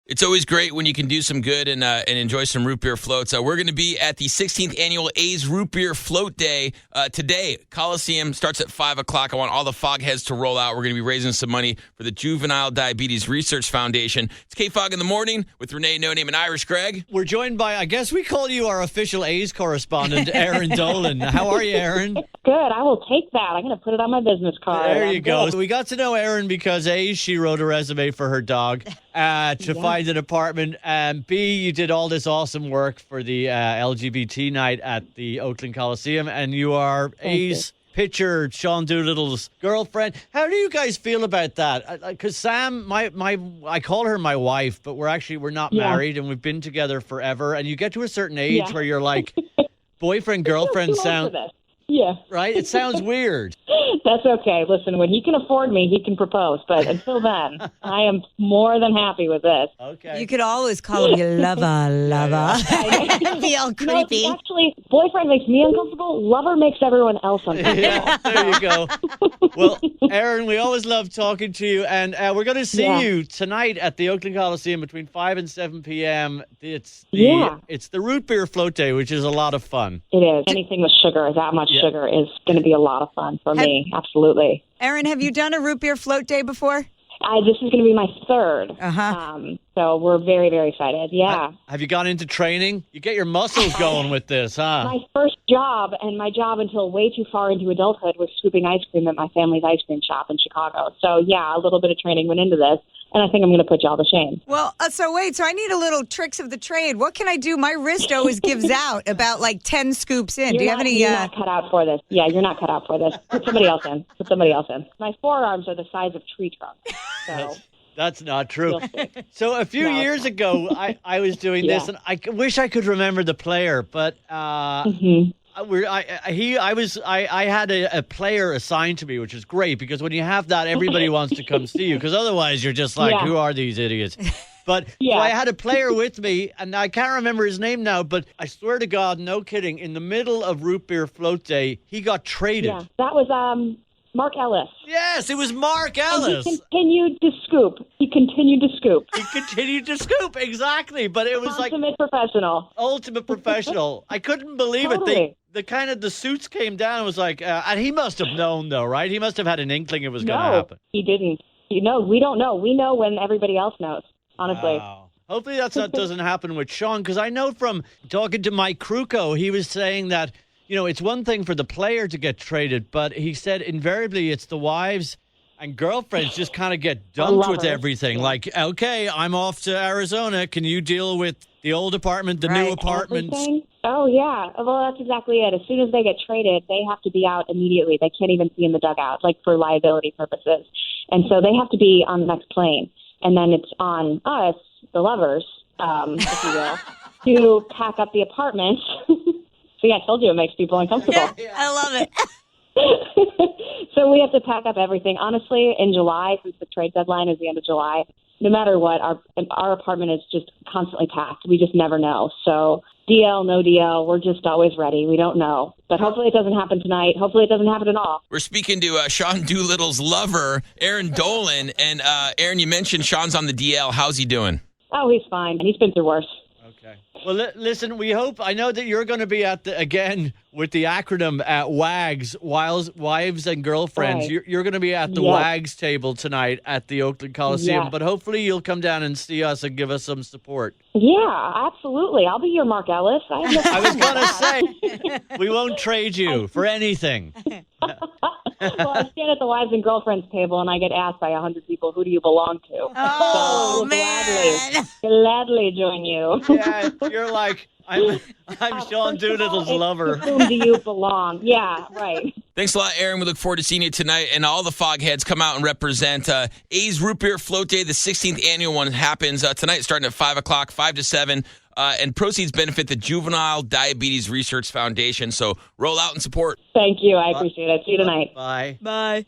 It's always great when you can do some good and enjoy some root beer floats. We're going to be at the 16th annual A's Root Beer Float Day today. Coliseum starts at 5 o'clock. I want all the fogheads to roll out. We're going to be raising some money for the Juvenile Diabetes Research Foundation. It's K-Fog in the Morning with Renee No Name and Irish Greg. We're joined by, I guess we call you our official A's correspondent, Eireann Dolan. How are you, Eireann? Good. I will take that. I'm going to put it on my business card. There you go. So we got to know Eireann because A, she wrote a resume for her dog to find an apartment, and B, you did all this awesome work for the LGBT night at the Oakland Coliseum, and you are A's pitcher, Sean Doolittle's girlfriend. How do you guys feel about that? Because Sam, I call her my wife, but we're not married, and we've been together forever, and you get to a certain age where you're like, boyfriend, girlfriend sound... Yeah. Right? It sounds weird. That's okay. Listen, when he can afford me, he can propose. But until then, I am more than happy with this. Okay. You could always call him your lover. It'd be all creepy. No, actually, boyfriend makes me uncomfortable. Lover makes everyone else uncomfortable. Yeah, there you go. Well, Eireann, we always love talking to you. And we're going to see you tonight at the Oakland Coliseum between 5 and 7 p.m. It's the Root Beer Float Day, which is a lot of fun. It is. Anything with sugar, that much sugar, is going to be a lot of fun for me. Absolutely. Eireann, have you done a root beer float day before? This is going to be my third. So we're very, very excited. Yeah. Have you gone into training? You get your muscles going with this, huh? My first job, and my job until way too far into adulthood, was scooping ice cream at my family's ice cream shop in Chicago. So, yeah, a little bit of training went into this. And I think I'm going to put you all to shame. Well, so I need a little tricks of the trade. What can I do? My wrist always gives out about like 10 scoops in. Do you have any? You're not cut out for this. Yeah, you're not cut out for this. Put somebody else in. My forearms are the size of tree trunks. So. That's not true. So a few years ago, I was doing this, and I wish I could remember the player, but I had a player assigned to me, which is great because when you have that, everybody wants to come see you because otherwise you're just like, who are these idiots? But so I had a player with me, and I can't remember his name now, but I swear to God, no kidding, in the middle of Root Beer Float Day, he got traded. Yeah, that was Mark Ellis. Yes, it was Mark Ellis. And he continued to scoop, exactly. But it was ultimate professional. Ultimate professional. I couldn't believe it. The suits came down and was like, and he must have known though, right? He must have had an inkling it was going to happen. He didn't. We don't know. We know when everybody else knows, honestly. Wow. Hopefully that doesn't happen with Sean, because I know from talking to Mike Kruko, he was saying that, it's one thing for the player to get traded, but he said invariably it's the wives and girlfriends just kind of get dumped with everything. Yeah. Like, okay, I'm off to Arizona. Can you deal with the old apartment, the new apartments? Everything? Oh, yeah. Well, that's exactly it. As soon as they get traded, they have to be out immediately. They can't even see in the dugout, like for liability purposes. And so they have to be on the next plane. And then it's on us, the lovers, if you will, to pack up the apartment. See, I told you it makes people uncomfortable. Yeah, I love it. So we have to pack up everything. Honestly, in July, since the trade deadline is the end of July, no matter what, our apartment is just constantly packed. We just never know. So DL, no DL, we're just always ready. We don't know. But hopefully it doesn't happen tonight. Hopefully it doesn't happen at all. We're speaking to Sean Doolittle's lover, Eireann Dolan. And Eireann, you mentioned Sean's on the DL. How's he doing? Oh, he's fine. He's been through worse. Okay. Well, listen, I know that you're going to be again, with the acronym at WAGs, Wives and Girlfriends. Right. You're going to be at the WAGs table tonight at the Oakland Coliseum, but hopefully you'll come down and see us and give us some support. Yeah, absolutely. I'll be your Mark Ellis. I was going to say, we won't trade you for anything. Well, I stand at the Wives and Girlfriends table, and I get asked by 100 people, who do you belong to? Oh, so man. Gladly join you. Yeah, you're like, I'm Sean Doolittle's lover. To whom do you belong? Yeah, right. Thanks a lot, Eireann. We look forward to seeing you tonight. And all the fogheads come out and represent A's Root Beer Float Day. The 16th annual one happens tonight, starting at 5 o'clock, 5 to 7. And proceeds benefit the Juvenile Diabetes Research Foundation. So roll out and support. Thank you. I appreciate it. See you tonight. Bye. Bye.